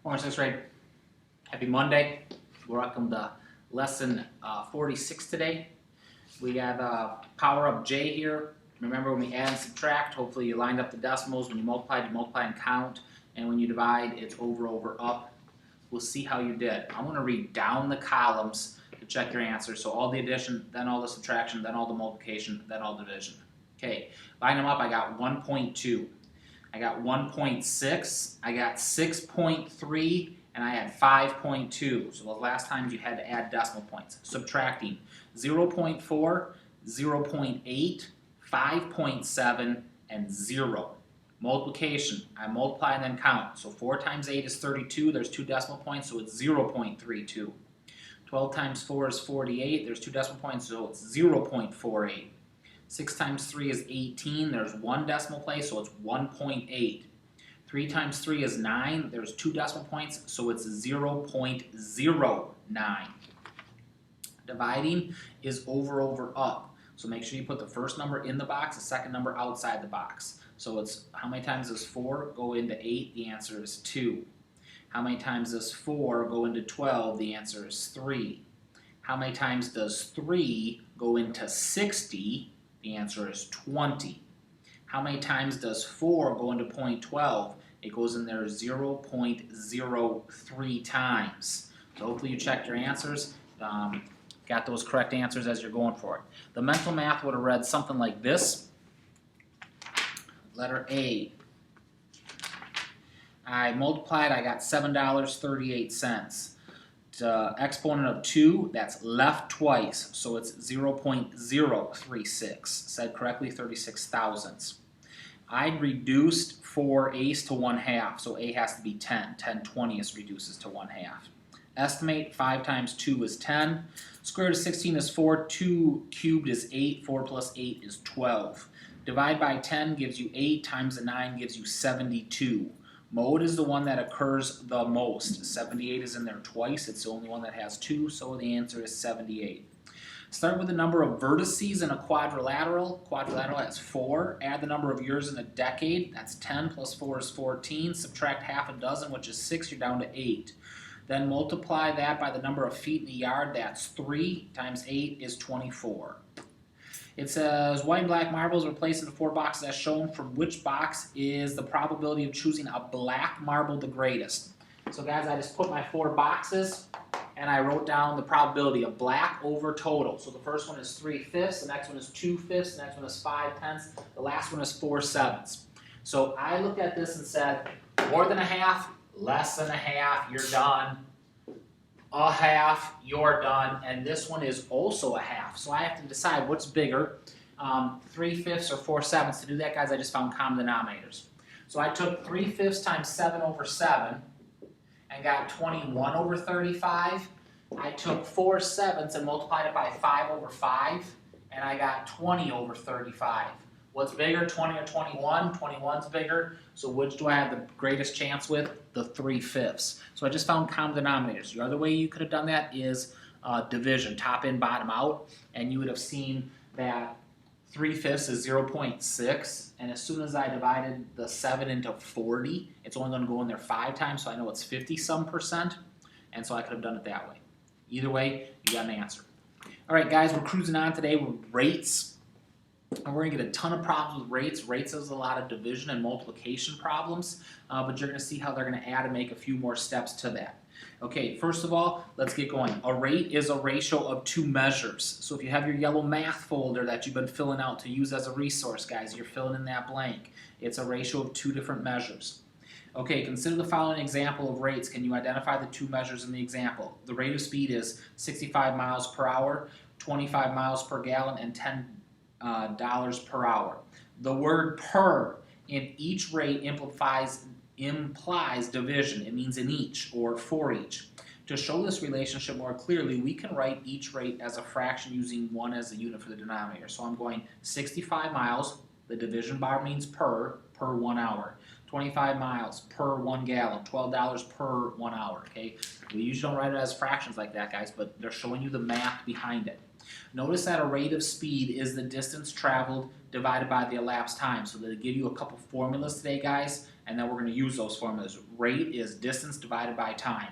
Morning, 6th grade. Happy Monday. Welcome to lesson 46 today. We have power up J here. Remember, when we add and subtract, hopefully you lined up the decimals. When you multiply and count. And when you divide, it's over, up. We'll see how you did. I'm going to read down the columns to check your answers. So all the addition, then all the subtraction, then all the multiplication, then all division. Okay, line them up. I got 1.2. I got 1.6, I got 6.3, and I had 5.2. So the last times you had to add decimal points. Subtracting 0.4, 0.8, 5.7, and 0. Multiplication, I multiply and then count. So 4 times 8 is 32, there's 2 decimal points, so it's 0.32. 12 times 4 is 48, there's 2 decimal points, so it's 0.48. 6 times 3 is 18, there's 1 decimal place, so it's 1.8. 3 times 3 is 9, there's 2 decimal points, so it's 0.09. Dividing is over, up. So make sure you put the first number in the box, the second number outside the box. So it's, how many times does 4 go into 8? The answer is 2. How many times does 4 go into 12? The answer is 3. How many times does 3 go into 60? The answer is 20. How many times does 4 go into point 12? It goes in there 0.03 times. So hopefully you checked your answers, got those correct answers as you're going for it. The mental math would have read something like this. Letter A. I multiplied, I got $7.38. Exponent of 2, that's left twice, so it's 0.036. Said correctly, 36 thousandths. I reduced 4/8 to 1/2, so A has to be 10. 10/20 reduces to 1/2. Estimate 5 times 2 is 10. Square root of 16 is 4. 2 cubed is 8. 4 plus 8 is 12. Divide by 10 gives you 8 times the 9 gives you 72. Mode is the one that occurs the most. 78 is in there twice. It's the only one that has 2, so the answer is 78. Start with the number of vertices in a quadrilateral. Quadrilateral has 4. Add the number of years in a decade. That's 10 plus 4 is 14. Subtract half a dozen, which is 6. You're down to 8. Then multiply that by the number of feet in the yard. That's 3 times 8 is 24. It says white and black marbles are placed in the 4 boxes as shown. From which box is the probability of choosing a black marble the greatest? So guys, I just put my 4 boxes and I wrote down the probability of black over total. So the first one is 3/5, the next one is 2/5, the next one is 5/10, the last one is 4/7. So I looked at this and said more than a half, less than a half, you're done. A half, you're done, and this one is also a half. So I have to decide what's bigger, 3/5 or 4/7. To do that, guys, I just found common denominators. So I took 3/5 times 7 over 7 and got 21 over 35. I took 4/7 and multiplied it by 5 over 5, and I got 20 over 35. What's bigger, 20 or 21? 21's bigger. So which do I have the greatest chance with? The 3/5. So I just found common denominators. The other way you could have done that is division, top in, bottom out. And you would have seen that 3/5 is 0.6. And as soon as I divided the 7 into 40, it's only going to go in there 5 times. So I know it's 50-some%. And so I could have done it that way. Either way, you got an answer. All right, guys, we're cruising on today with rates. And we're going to get a ton of problems with rates. Rates has a lot of division and multiplication problems, but you're going to see how they're going to add and make a few more steps to that. Okay, first of all, let's get going. A rate is a ratio of 2 measures. So if you have your yellow math folder that you've been filling out to use as a resource, guys, you're filling in that blank. It's a ratio of 2 different measures. Okay, consider the following example of rates. Can you identify the 2 measures in the example? The rate of speed is 65 miles per hour, 25 miles per gallon, and $10 per hour. The word per in each rate implies division. It means in each or for each. To show this relationship more clearly, we can write each rate as a fraction using 1 as a unit for the denominator. So I'm going 65 miles, the division bar means per 1 hour. 25 miles per 1 gallon, $12 per 1 hour, okay? We usually don't write it as fractions like that, guys, but they're showing you the math behind it. Notice that a rate of speed is the distance traveled divided by the elapsed time. So they give you a couple formulas today, guys, and then we're going to use those formulas. Rate is distance divided by time.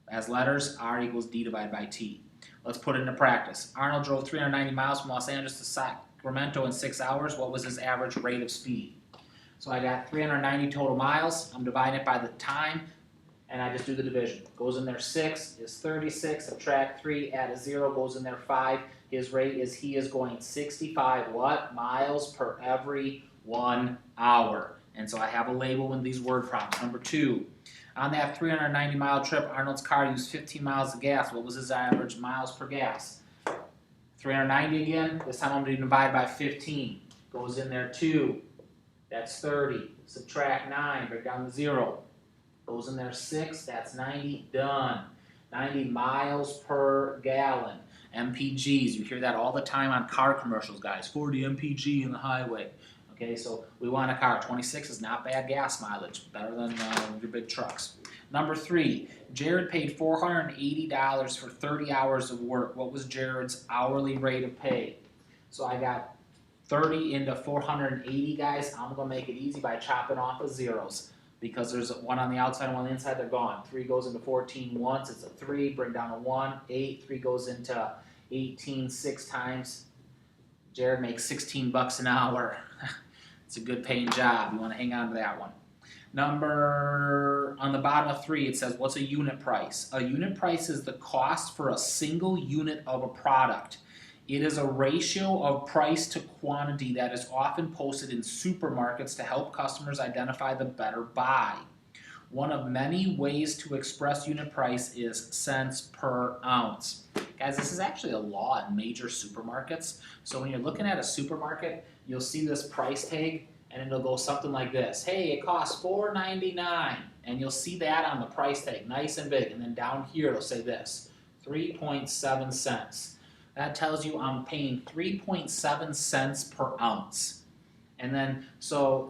As letters, R equals D divided by T. Let's put it into practice. Arnold drove 390 miles from Los Angeles to Sacramento in 6 hours. What was his average rate of speed? So I got 390 total miles. I'm dividing it by the time, and I just do the division. Goes in there 6 is 36, subtract 3, add a 0, goes in there 5. His rate is he is going 65 what? Miles per every 1 hour. And so I have a label in these word problems. Number 2, on that 390-mile trip, Arnold's car used 15 miles of gas. What was his average miles per gas? 390 again. This time I'm going to divide by 15. Goes in there 2. That's 30. Subtract 9. Break down to 0. Goes in there 6. That's 90. Done. 90 miles per gallon. MPGs. You hear that all the time on car commercials, guys. 40 MPG in the highway. Okay, so we want a car. 26 is not bad gas mileage. Better than your big trucks. Number 3, Jared paid $480 for 30 hours of work. What was Jared's hourly rate of pay? So I got 30 into 480, guys. I'm going to make it easy by chopping off the zeros because there's one on the outside and one on the inside. They're gone. 3 goes into 14 once. It's a 3. Bring down a 1. 8. 3 goes into 18 6 times. Jared makes 16 bucks an hour. It's a good paying job. You want to hang on to that one. On the bottom of 3, it says, what's a unit price? A unit price is the cost for a single unit of a product. It is a ratio of price to quantity that is often posted in supermarkets to help customers identify the better buy. One of many ways to express unit price is cents per ounce. Guys, this is actually a law in major supermarkets. So when you're looking at a supermarket, you'll see this price tag, and it'll go something like this. Hey, it costs $4.99, and you'll see that on the price tag, nice and big. And then down here, it'll say this, 3.7 cents. That tells you I'm paying 3.7 cents per ounce. And then,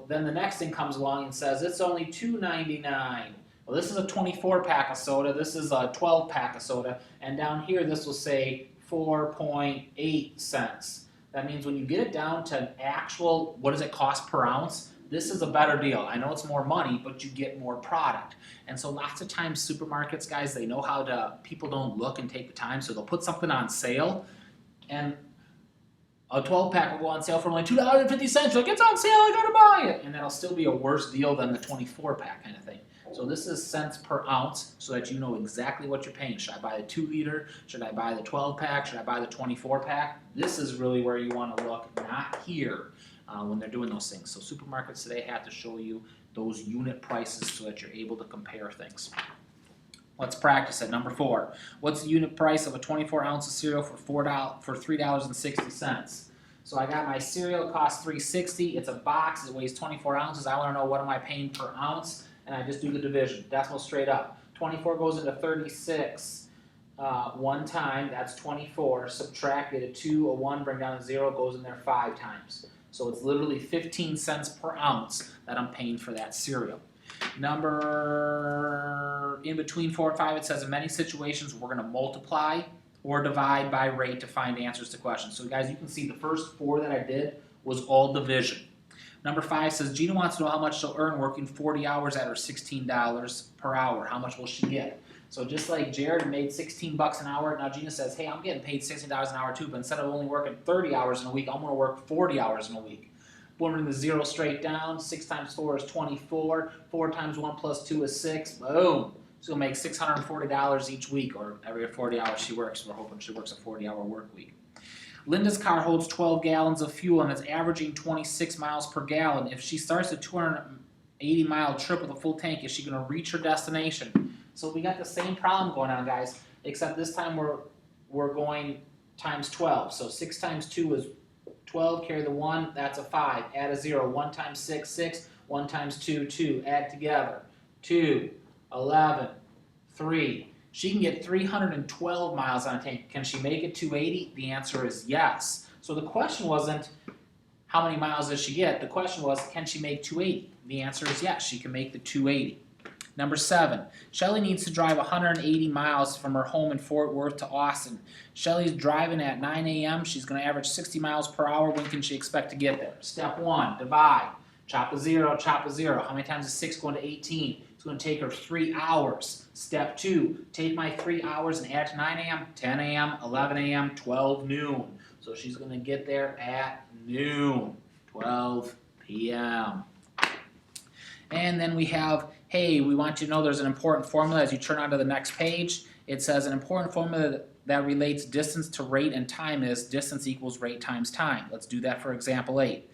then the next thing comes along and says, it's only $2.99. Well, this is a 24-pack of soda. This is a 12-pack of soda. And down here, this will say 4.8 cents. That means when you get it down to actual, what does it cost per ounce, this is a better deal. I know it's more money, but you get more product. And so lots of times supermarkets, guys, they know how to, people don't look and take the time, so they'll put something on sale, and a 12-pack will go on sale for only $2.50. You're like, it's on sale, I gotta buy it. And that'll still be a worse deal than the 24-pack kind of thing. So this is cents per ounce so that you know exactly what you're paying. Should I buy the 2-liter? Should I buy the 12-pack? Should I buy the 24-pack? This is really where you want to look, not here when they're doing those things. So supermarkets today have to show you those unit prices so that you're able to compare things. Let's practice it. Number 4. What's the unit price of a 24 ounce of cereal for $3.60? So I got my cereal, it costs $3.60. It's a box, it weighs 24 ounces. I want to know what am I paying per ounce, and I just do the division. Decimal straight up. 24 goes into 36 one time, that's 24. Subtract it, a 2, a 1, bring down a 0, goes in there 5 times. So it's literally 15 cents per ounce that I'm paying for that cereal. Number in between 4 and 5, it says in many situations we're going to multiply or divide by rate to find answers to questions. So guys, you can see the first 4 that I did was all division. Number 5 says Gina wants to know how much she'll earn working 40 hours at her $16 per hour. How much will she get? So just like Jared made 16 bucks an hour, now Gina says, hey, I'm getting paid $16 an hour too, but instead of only working 30 hours in a week, I'm going to work 40 hours in a week. We'll bring the 0 straight down. 6 times 4 is 24. 4 times 1 plus 2 is 6. Boom. She's going to make $640 each week, or every 40 hours she works. We're hoping she works a 40-hour work week. Linda's car holds 12 gallons of fuel and is averaging 26 miles per gallon. If she starts a 280-mile trip with a full tank, is she going to reach her destination? So we got the same problem going on, guys, except this time we're going times 12. So 6 times 2 is 12, carry the 1, that's a 5. Add a 0. 1 times 6, 6. 1 times 2, 2. Add together. 2, 11, 3. She can get 312 miles on a tank. Can she make it 280? The answer is yes. So the question wasn't how many miles does she get? The question was, can she make 280? The answer is yes, she can make the 280. Number 7, Shelly needs to drive 180 miles from her home in Fort Worth to Austin. Shelly's driving at 9 a.m. She's going to average 60 miles per hour. When can she expect to get there? Step 1, divide. Chop a 0, chop a 0. How many times is 6 going to 18? It's going to take her 3 hours. Step 2, take my 3 hours and add to 9 a.m., 10 a.m., 11 a.m., 12 noon. So she's going to get there at noon, 12 p.m. And then we have, hey, we want you to know there's an important formula as you turn on to the next page. It says an important formula that relates distance to rate and time is distance equals rate times time. Let's do that for example 8.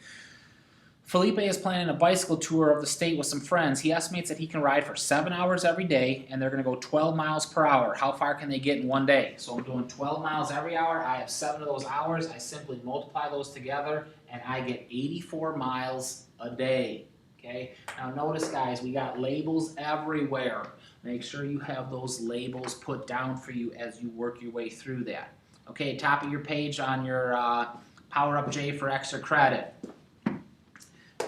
Felipe is planning a bicycle tour of the state with some friends. He estimates that he can ride for 7 hours every day, and they're going to go 12 miles per hour. How far can they get in one day? So I'm doing 12 miles every hour. I have 7 of those hours. I simply multiply those together, and I get 84 miles a day. Okay. Now notice, guys, we got labels everywhere. Make sure you have those labels put down for you as you work your way through that. Okay, top of your page on your Power Up J for extra credit.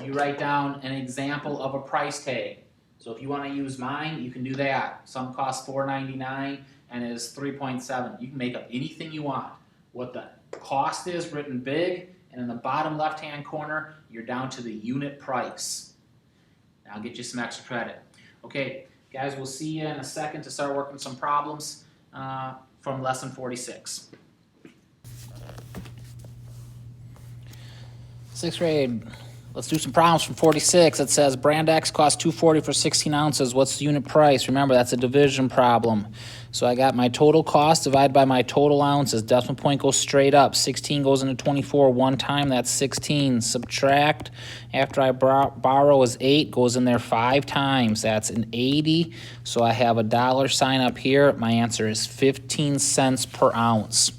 You write down an example of a price tag. So if you want to use mine, you can do that. Some cost $4.99 and is 3.7. You can make up anything you want. What the cost is written big, and in the bottom left-hand corner, you're down to the unit price. Now I'll get you some extra credit. Okay, guys, we'll see you in a second to start working some problems from lesson 46. 6th grade. Let's do some problems from 46. It says brand X costs $2.40 for 16 ounces. What's the unit price? Remember, that's a division problem. So I got my total cost divided by my total ounces. Decimal point goes straight up. 16 goes into 24 one time. That's 16. Subtract after I borrow is 8. Goes in there 5 times. That's an 80. So I have a dollar sign up here. My answer is 15 cents per ounce.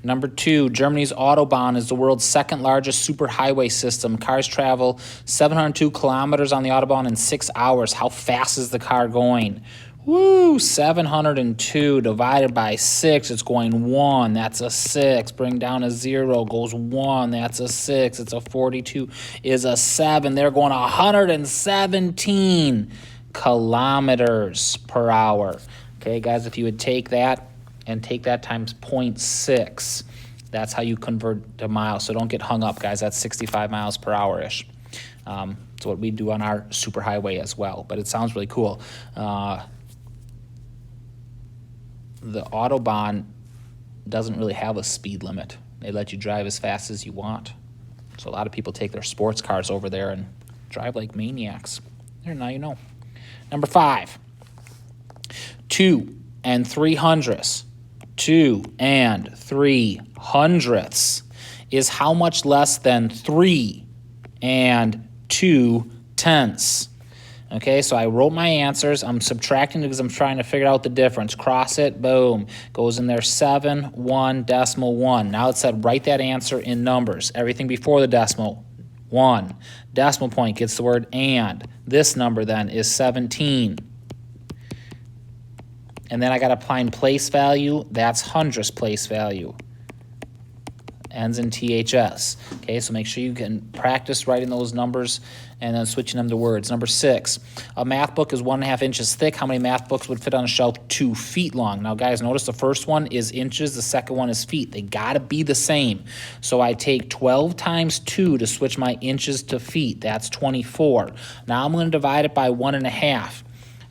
Number 2, Germany's Autobahn is the world's second largest superhighway system. Cars travel 702 kilometers on the Autobahn in 6 hours. How fast is the car going? Woo, 702 divided by 6, it's going 1, that's a 6. Bring down a 0, goes 1, that's a 6. It's a 42, is a 7. They're going 117 kilometers per hour. Okay, guys, if you would take that and take that times 0.6. That's how you convert to miles. So don't get hung up, guys. That's 65 miles per hour-ish. It's what we do on our superhighway as well. But it sounds really cool. The Autobahn doesn't really have a speed limit. They let you drive as fast as you want. So a lot of people take their sports cars over there and drive like maniacs. There, now you know. Number 5. 2 and 3/100ths. 2 and 3/100ths is how much less than 3 and 2/10ths. Okay, so I wrote my answers. I'm subtracting because I'm trying to figure out the difference. Cross it, boom. Goes in there 7, 1, decimal 1. Now it said write that answer in numbers. Everything before the decimal, 1. Decimal point gets the word and. This number then is 17. And then I got to find place value. That's hundredths place value. Ends in THS. Okay, so make sure you can practice writing those numbers and then switching them to words. Number 6, a math book is 1.5 inches thick. How many math books would fit on a shelf 2 feet long? Now, guys, notice the first one is inches, the second one is feet. They got to be the same. So I take 12 times 2 to switch my inches to feet. That's 24. Now I'm going to divide it by 1.5.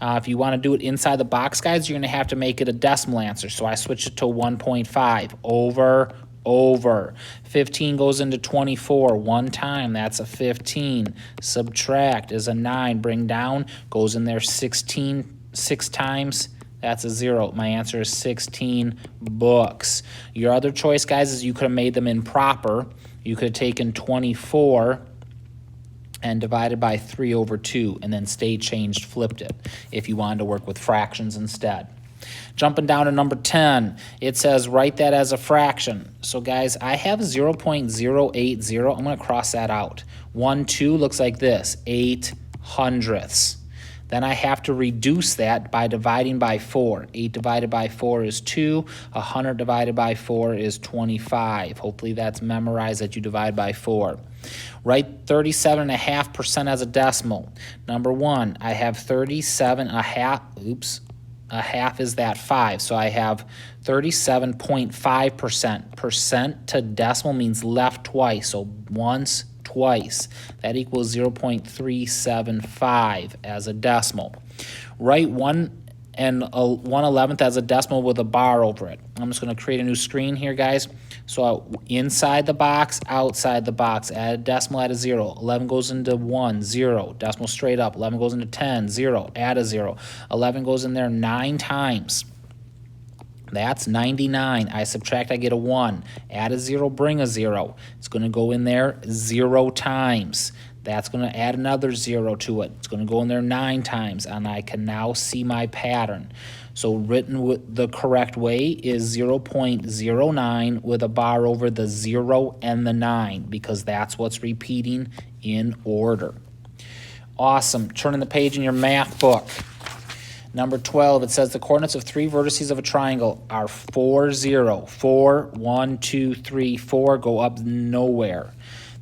If you want to do it inside the box, guys, you're going to have to make it a decimal answer. So I switch it to 1.5. Over. 15 goes into 24 one time. That's a 15. Subtract is a 9. Bring down goes in there 16 6 times. That's a 0. My answer is 16 books. Your other choice, guys, is you could have made them improper. You could have taken 24 and divided by 3/2, and then stay changed, flipped it, if you wanted to work with fractions instead. Jumping down to number 10, it says write that as a fraction. So guys, I have 0.080. I'm going to cross that out. 1, 2 looks like this, 8/100ths. Then I have to reduce that by dividing by 4. 8 divided by 4 is 2. 100 divided by 4 is 25. Hopefully that's memorized that you divide by 4. Write 37.5% as a decimal. Number 1, I have 37.5. Oops. A half is that 5. So I have 37.5%. Percent to decimal means left twice. So once, twice. That equals 0.375 as a decimal. Write 1 1/11th as a decimal with a bar over it. I'm just going to create a new screen here, guys. So inside the box, outside the box, add a decimal, add a 0. 11 goes into 1, 0. Decimal straight up. 11 goes into 10, 0. Add a 0. 11 goes in there 9 times. That's 99. I subtract, I get a 1. Add a 0, bring a 0. It's going to go in there 0 times. That's going to add another 0 to it. It's going to go in there 9 times, and I can now see my pattern. So written the correct way is 0.09 with a bar over the 0 and the 9, because that's what's repeating in order. Awesome. Turning the page in your math book. Number 12, it says the coordinates of 3 vertices of a triangle are 4, 0. 4, 1, 2, 3, 4, go up nowhere.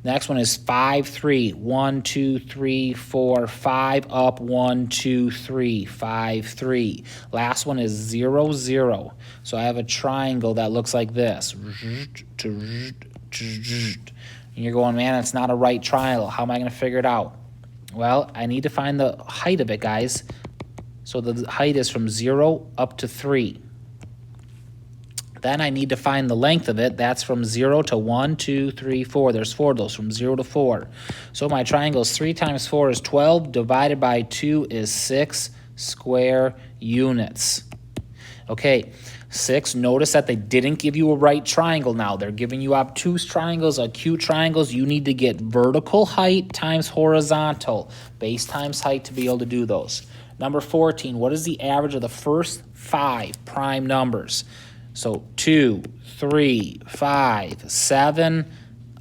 Next one is 5, 3. 1, 2, 3, 4, 5, up 1, 2, 3, 5, 3. Last one is 0, 0. So I have a triangle that looks like this. And you're going, man, it's not a right triangle. How am I going to figure it out? Well, I need to find the height of it, guys. So the height is from 0 up to 3. Then I need to find the length of it. That's from 0 to 1, 2, 3, 4. There's 4 of those, from 0 to 4. So my triangle is 3 times 4 is 12, divided by 2 is 6 square units. Okay, 6. Notice that they didn't give you a right triangle now. They're giving you obtuse triangles, acute triangles. You need to get vertical height times horizontal, base times height, to be able to do those. Number 14, what is the average of the first 5 prime numbers? So 2, 3, 5, 7,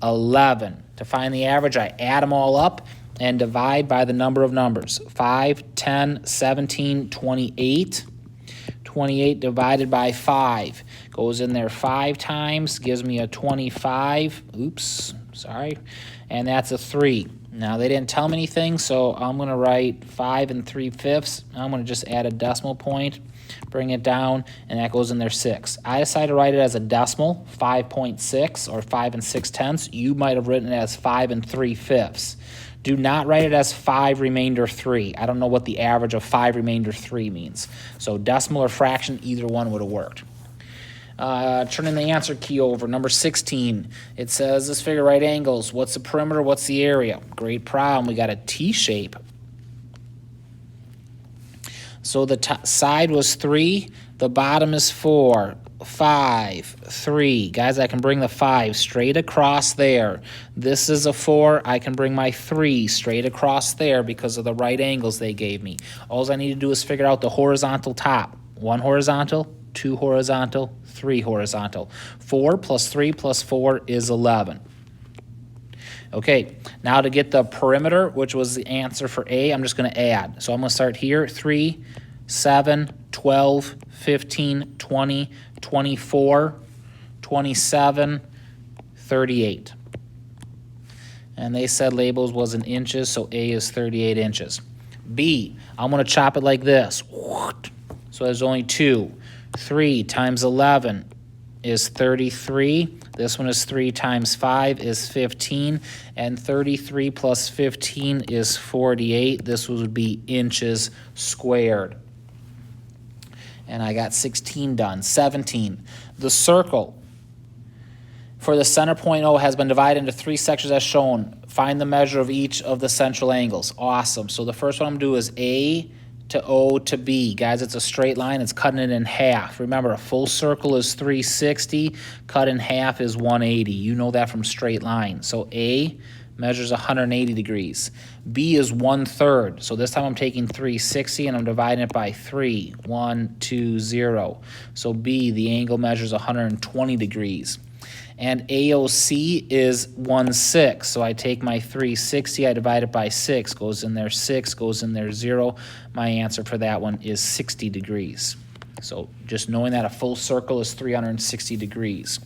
11. To find the average, I add them all up and divide by the number of numbers. 5, 10, 17, 28. 28 divided by 5 goes in there 5 times, gives me a 25. Oops, sorry. And that's a 3. Now, they didn't tell me anything, so I'm going to write 5 3/5. I'm going to just add a decimal point, bring it down, and that goes in there 6. I decided to write it as a decimal, 5.6 or 5 6/10. You might have written it as 5 3/5. Do not write it as 5 remainder 3. I don't know what the average of 5 remainder 3 means. So decimal or fraction, either one would have worked. Turning the answer key over, number 16, it says this figure right angles. What's the perimeter? What's the area? Great problem. We got a T shape. So the side was 3, the bottom is 4, 5, 3. Guys, I can bring the 5 straight across there. This is a 4. I can bring my 3 straight across there because of the right angles they gave me. All I need to do is figure out the horizontal top. 1 horizontal, 2 horizontal, 3 horizontal. 4 plus 3 plus 4 is 11. Okay, now to get the perimeter, which was the answer for A, I'm just going to add. So I'm going to start here, 3, 7, 12, 15, 20, 24, 27, 38. And they said labels was in inches, so A is 38 inches. B, I'm going to chop it like this. So there's only 2. 3 times 11 is 33. This one is 3 times 5 is 15. And 33 plus 15 is 48. This would be inches squared. And I got 16 done. 17. The circle for the center point O has been divided into 3 sections as shown. Find the measure of each of the central angles. Awesome. So the first one I'm going to do is A to O to B. Guys, it's a straight line. It's cutting it in half. Remember, a full circle is 360. Cut in half is 180. You know that from straight line. So A measures 180 degrees. B is 1/3. So this time I'm taking 360 and I'm dividing it by 3. 1, 2, 0. So B, the angle measures 120 degrees. And AOC is 1/6. So I take my 360, I divide it by 6. Goes in there 6, goes in there 0. My answer for that one is 60 degrees. So just knowing that a full circle is 360 degrees.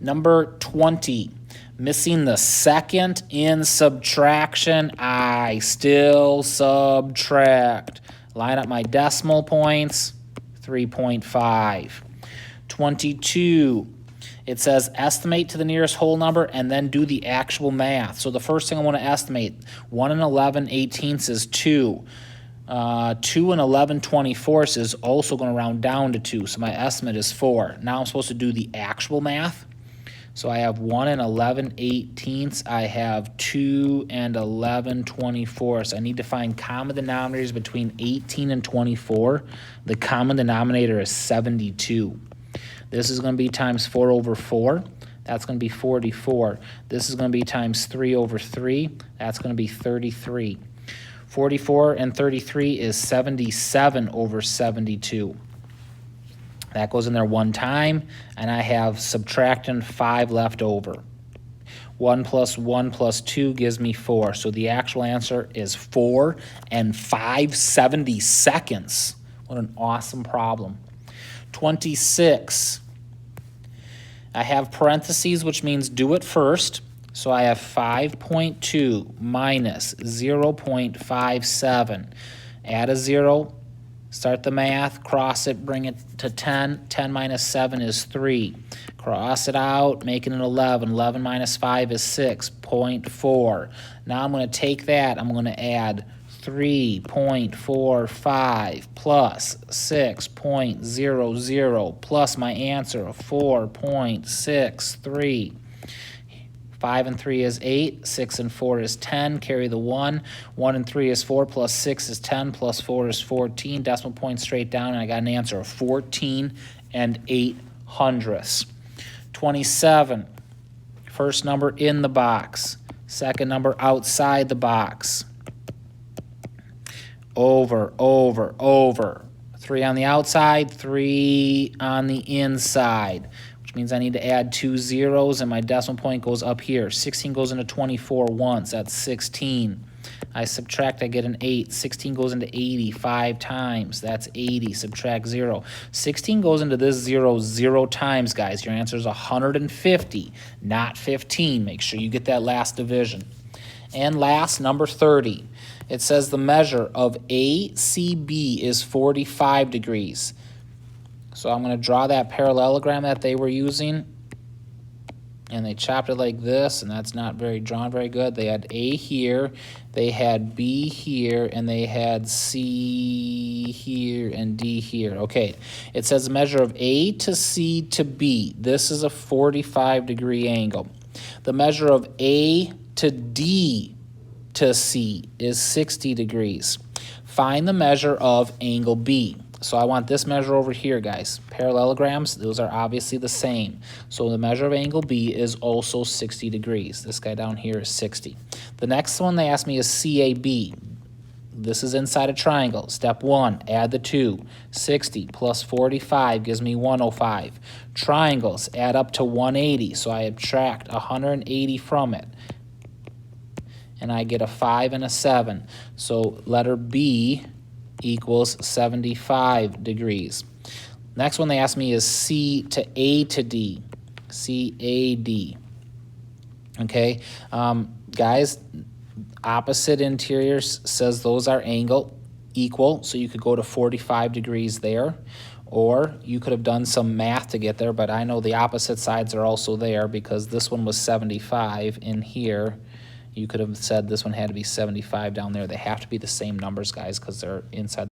Number 20, missing the second in subtraction. I still subtract. Line up my decimal points, 3.5. 22. It says estimate to the nearest whole number and then do the actual math. So the first thing I want to estimate, 1 and 11/18 is 2. 2 and 11/24 is also going to round down to 2, so my estimate is 4. Now I'm supposed to do the actual math. So I have 1 and 11/18. I have 2 and 11/24. I need to find common denominators between 18 and 24. The common denominator is 72. This is going to be times 4 over 4. That's going to be 44. This is going to be times 3 over 3. That's going to be 33. 44 and 33 is 77 over 72. That goes in there one time, and I have subtracting 5 left over. 1 plus 1 plus 2 gives me 4. So the actual answer is 4 and 5/72. What an awesome problem. 26. I have parentheses, which means do it first. So I have 5.2 minus 0.57. Add a 0, start the math, cross it, bring it to 10. 10 minus 7 is 3. Cross it out, make it an 11. 11 minus 5 is 6.4. Now I'm going to take that, I'm going to add 3.45 plus 6.00 plus my answer of 4.63. 5 and 3 is 8, 6 and 4 is 10, carry the 1. 1 and 3 is 4, plus 6 is 10, plus 4 is 14. Decimal point straight down, and I got an answer of 14 and 8/100. 27, first number in the box, second number outside the box. Over, over, over. 3 on the outside, 3 on the inside, which means I need to add 2 zeros, and my decimal point goes up here. 16 goes into 24 once, that's 16. I subtract, I get an 8. 16 goes into 80 5 times, that's 80. Subtract 0. 16 goes into this 0 0 times, guys. Your answer is 150, not 15. Make sure you get that last division. And last, number 30. It says the measure of ACB is 45 degrees. So I'm going to draw that parallelogram that they were using. And they chopped it like this, and that's not drawn very good. They had A here, they had B here, and they had C here and D here. Okay, it says the measure of A to C to B. This is a 45-degree angle. The measure of A to D to C is 60 degrees. Find the measure of angle B. So I want this measure over here, guys. Parallelograms, those are obviously the same. So the measure of angle B is also 60 degrees. This guy down here is 60. The next one they asked me is CAB. This is inside a triangle. Step 1, add the 2. 60 plus 45 gives me 105. Triangles add up to 180, so I subtract 180 from it. And I get a 5 and a 7. So letter B equals 75 degrees. Next one they asked me is C to A to D. CAD. Okay, guys, opposite interiors says those are angle equal, so you could go to 45 degrees there, or you could have done some math to get there, but I know the opposite sides are also there because this one was 75 in here. You could have said this one had to be 75 down there. They have to be the same numbers, guys, because they're inside